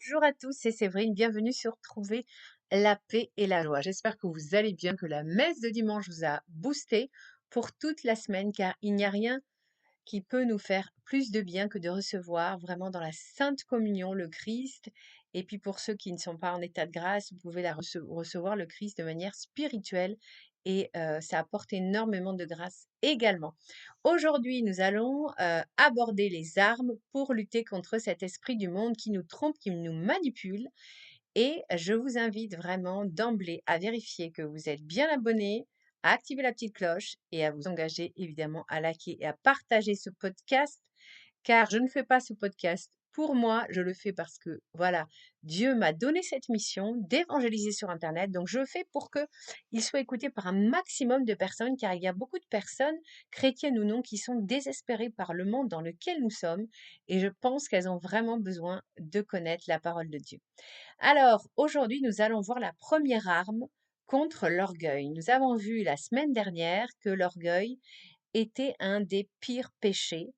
Bonjour à tous, c'est Séverine, bienvenue sur Trouver la paix et la joie. J'espère que vous allez bien, que la messe de dimanche vous a boosté pour toute la semaine, car il n'y a rien qui peut nous faire plus de bien que de recevoir vraiment dans la Sainte Communion le Christ. Et puis pour ceux qui ne sont pas en état de grâce, vous pouvez recevoir le Christ de manière spirituelle et ça apporte énormément de grâce également. Aujourd'hui, nous allons aborder les armes pour lutter contre cet esprit du monde qui nous trompe, qui nous manipule. Et je vous invite vraiment d'emblée à vérifier que vous êtes bien abonné, à activer la petite cloche et à vous engager évidemment à liker et à partager ce podcast, car je ne fais pas ce podcast pour moi, je le fais parce que voilà, Dieu m'a donné cette mission d'évangéliser sur Internet, donc je le fais pour que il soit écouté par un maximum de personnes, car il y a beaucoup de personnes, chrétiennes ou non, qui sont désespérées par le monde dans lequel nous sommes, et je pense qu'elles ont vraiment besoin de connaître la parole de Dieu. Alors, aujourd'hui, nous allons voir la première arme contre l'orgueil. Nous avons vu la semaine dernière que l'orgueil était un des pires péchés.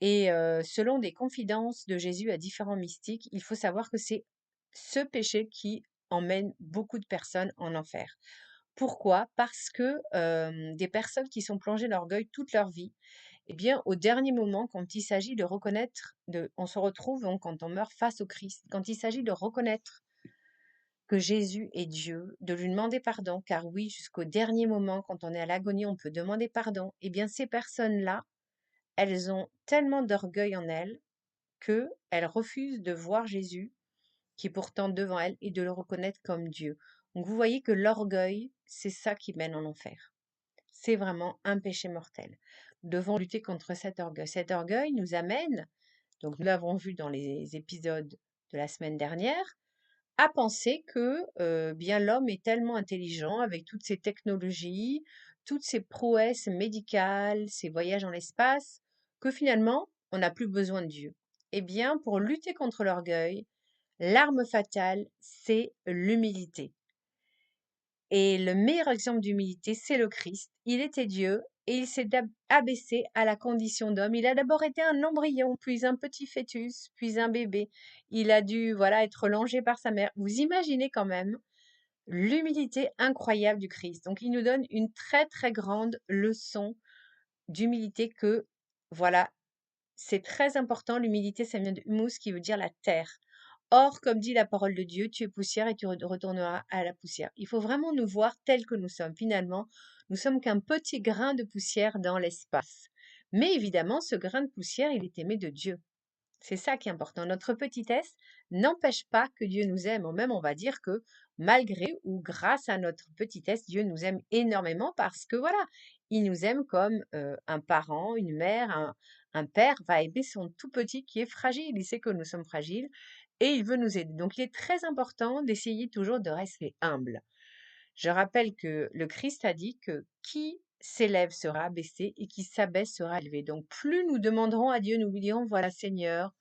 Et selon des confidences de Jésus à différents mystiques, il faut savoir que c'est ce péché qui emmène beaucoup de personnes en enfer. Pourquoi? Parce que des personnes qui sont plongées dans l'orgueil toute leur vie, eh bien, au dernier moment, quand il s'agit de reconnaître, on se retrouve donc quand on meurt face au Christ, quand il s'agit de reconnaître que Jésus est Dieu, de lui demander pardon, car oui, jusqu'au dernier moment, quand on est à l'agonie, on peut demander pardon. Eh bien, ces personnes-là, elles ont tellement d'orgueil en elles qu'elles refusent de voir Jésus, qui est pourtant devant elles, et de le reconnaître comme Dieu. Donc, vous voyez que l'orgueil, c'est ça qui mène en enfer. C'est vraiment un péché mortel. Nous devons lutter contre cet orgueil. Cet orgueil nous amène, donc nous l'avons vu dans les épisodes de la semaine dernière, à penser que bien l'homme est tellement intelligent avec toutes ces technologies, toutes ces prouesses médicales, ces voyages dans l'espace, que finalement, on n'a plus besoin de Dieu. Eh bien, pour lutter contre l'orgueil, l'arme fatale, c'est l'humilité. Et le meilleur exemple d'humilité, c'est le Christ. Il était Dieu et il s'est abaissé à la condition d'homme. Il a d'abord été un embryon, puis un petit fœtus, puis un bébé. Il a dû, voilà, être longé par sa mère. Vous imaginez quand même l'humilité incroyable du Christ. Donc, il nous donne une très, très grande leçon d'humilité que, voilà, c'est très important. L'humilité, ça vient de humus, qui veut dire la terre. Or, comme dit la parole de Dieu, tu es poussière et tu retourneras à la poussière. Il faut vraiment nous voir tels que nous sommes. Finalement, nous sommes qu'un petit grain de poussière dans l'espace. Mais évidemment, ce grain de poussière, il est aimé de Dieu. C'est ça qui est important. Notre petitesse n'empêche pas que Dieu nous aime. Ou même, on va dire que malgré ou grâce à notre petitesse, Dieu nous aime énormément parce que voilà, il nous aime comme un parent, une mère, un père va aimer son tout petit qui est fragile. Il sait que nous sommes fragiles et il veut nous aider. Donc, il est très important d'essayer toujours de rester humble. Je rappelle que le Christ a dit que qui s'élève sera abaissé et qui s'abaisse sera élevé. Donc plus nous demanderons à Dieu, nous lui dirons, voilà Seigneur,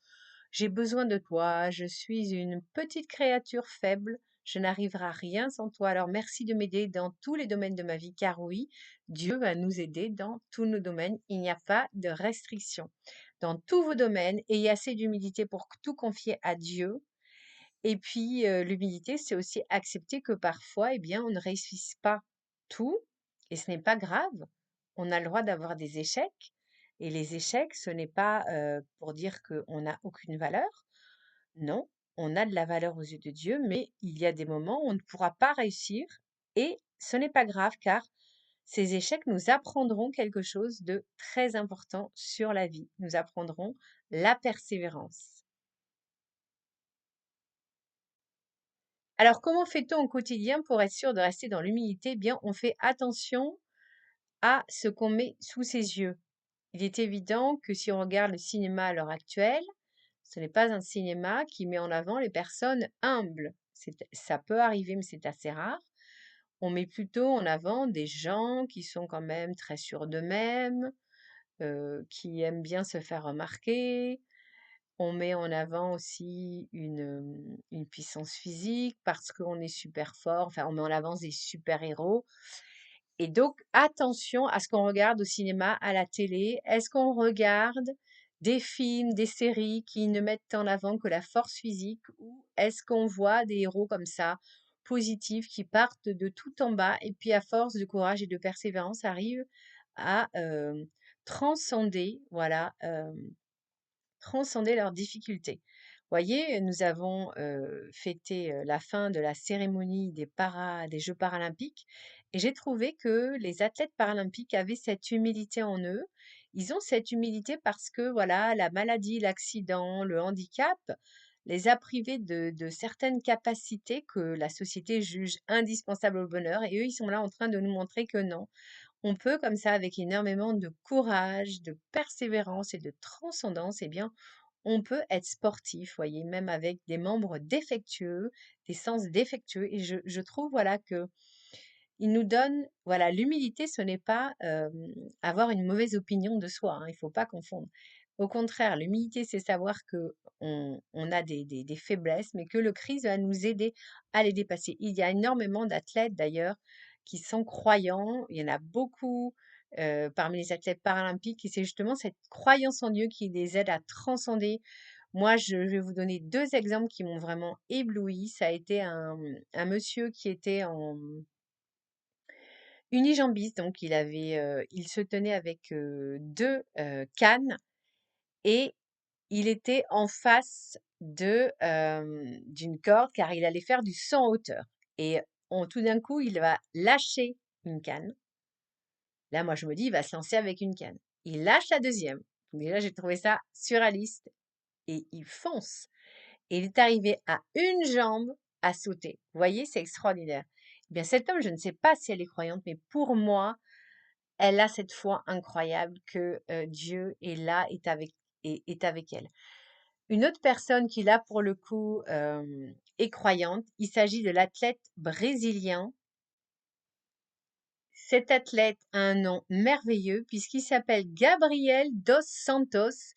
j'ai besoin de toi, je suis une petite créature faible, je n'arriverai à rien sans toi. Alors merci de m'aider dans tous les domaines de ma vie, car oui, Dieu va nous aider dans tous nos domaines. Il n'y a pas de restriction. Dans tous vos domaines, ayez assez d'humilité pour tout confier à Dieu et puis, l'humilité, c'est aussi accepter que parfois, eh bien, on ne réussisse pas tout et ce n'est pas grave. On a le droit d'avoir des échecs et les échecs, ce n'est pas, pour dire qu'on n'a aucune valeur. Non, on a de la valeur aux yeux de Dieu, mais il y a des moments où on ne pourra pas réussir et ce n'est pas grave car ces échecs nous apprendront quelque chose de très important sur la vie. Nous apprendrons la persévérance. Alors, comment fait-on au quotidien pour être sûr de rester dans l'humilité? Eh bien, on fait attention à ce qu'on met sous ses yeux. Il est évident que si on regarde le cinéma à l'heure actuelle, ce n'est pas un cinéma qui met en avant les personnes humbles. Ça peut arriver, mais c'est assez rare. On met plutôt en avant des gens qui sont quand même très sûrs d'eux-mêmes, qui aiment bien se faire remarquer, on met en avant aussi une puissance physique parce qu'on est super fort, enfin on met en avant des super-héros et donc attention à ce qu'on regarde au cinéma, à la télé. Est-ce qu'on regarde des films, des séries qui ne mettent en avant que la force physique ou est-ce qu'on voit des héros comme ça, positifs, qui partent de tout en bas et puis à force de courage et de persévérance arrivent à transcender, voilà, transcender leurs difficultés. Voyez, nous avons fêté la fin de la cérémonie des Jeux paralympiques et j'ai trouvé que les athlètes paralympiques avaient cette humilité en eux. Ils ont cette humilité parce que voilà, la maladie, l'accident, le handicap les a privés de certaines capacités que la société juge indispensables au bonheur et eux, ils sont là en train de nous montrer que non. On peut comme ça, avec énormément de courage, de persévérance et de transcendance, eh bien, on peut être sportif, voyez, même avec des membres défectueux, des sens défectueux. Et je trouve, voilà, que il nous donne, voilà, l'humilité, ce n'est pas avoir une mauvaise opinion de soi, hein, il ne faut pas confondre. Au contraire, l'humilité, c'est savoir que on a des faiblesses, mais que le Christ va nous aider à les dépasser. Il y a énormément d'athlètes d'ailleurs qui sont croyants, il y en a beaucoup parmi les athlètes paralympiques, et c'est justement cette croyance en Dieu qui les aide à transcender. Moi, je vais vous donner deux exemples qui m'ont vraiment ébloui. Ça a été un monsieur qui était en unijambiste, donc il se tenait avec 2 cannes et il était en face d'une corde car il allait faire du saut en hauteur et tout d'un coup, il va lâcher une canne. Là, moi, je me dis: «Il va se lancer avec une canne». Il lâche la deuxième. Déjà, j'ai trouvé ça surréaliste et il fonce et il est arrivé à une jambe à sauter. Vous voyez, c'est extraordinaire. Eh bien, cet homme, je ne sais pas si elle est croyante, mais pour moi, elle a cette foi incroyable que Dieu est là, est avec elle. Une autre personne qui, là, pour le coup, est croyante, il s'agit de l'athlète brésilien. Cet athlète a un nom merveilleux puisqu'il s'appelle Gabriel dos Santos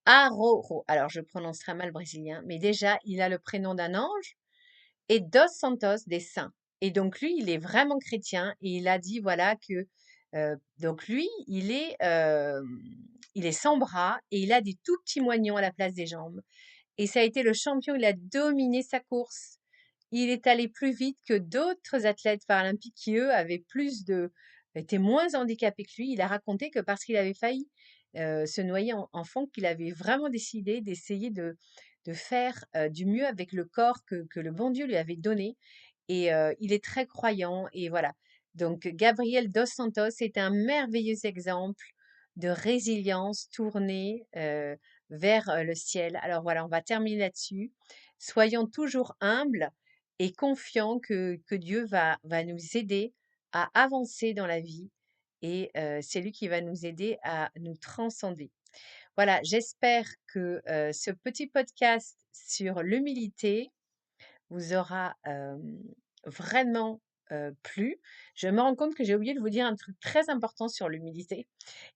Aroro. Alors, je prononcerai mal brésilien, mais déjà, il a le prénom d'un ange et dos Santos des saints. Et donc lui, il est vraiment chrétien et il a dit voilà que donc lui, il est sans bras et il a des tout petits moignons à la place des jambes. Et ça a été le champion, il a dominé sa course. Il est allé plus vite que d'autres athlètes paralympiques qui, eux, étaient moins handicapés que lui. Il a raconté que parce qu'il avait failli se noyer enfant, qu'il avait vraiment décidé d'essayer de faire du mieux avec le corps que le bon Dieu lui avait donné. Et il est très croyant. Et voilà. Donc, Gabriel Dos Santos est un merveilleux exemple de résilience tournée vers le ciel. Alors voilà, on va terminer là-dessus. Soyons toujours humbles et confiants que Dieu va nous aider à avancer dans la vie et c'est lui qui va nous aider à nous transcender. Voilà, j'espère que ce petit podcast sur l'humilité vous aura vraiment plu. Je me rends compte que j'ai oublié de vous dire un truc très important sur l'humilité.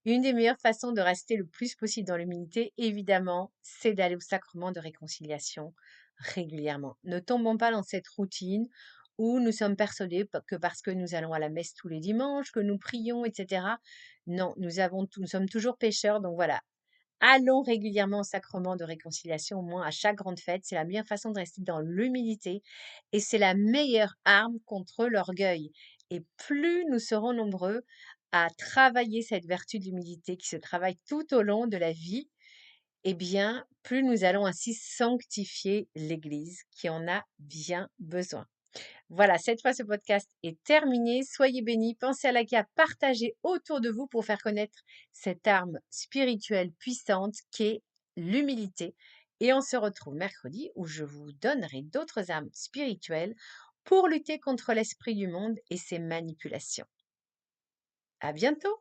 Une des meilleures façons de rester le plus possible dans l'humilité, évidemment, c'est d'aller au sacrement de réconciliation régulièrement. Ne tombons pas dans cette routine où nous sommes persuadés que parce que nous allons à la messe tous les dimanches, que nous prions, etc. Non, nous sommes toujours pécheurs, donc voilà. Allons régulièrement au sacrement de réconciliation, au moins à chaque grande fête. C'est la meilleure façon de rester dans l'humilité et c'est la meilleure arme contre l'orgueil. Et plus nous serons nombreux à travailler cette vertu de l'humilité qui se travaille tout au long de la vie, eh bien, plus nous allons ainsi sanctifier l'Église qui en a bien besoin. Voilà, cette fois, ce podcast est terminé. Soyez bénis. Pensez à liker, à partager autour de vous pour faire connaître cette arme spirituelle puissante qui est l'humilité. Et on se retrouve mercredi où je vous donnerai d'autres armes spirituelles pour lutter contre l'esprit du monde et ses manipulations. À bientôt!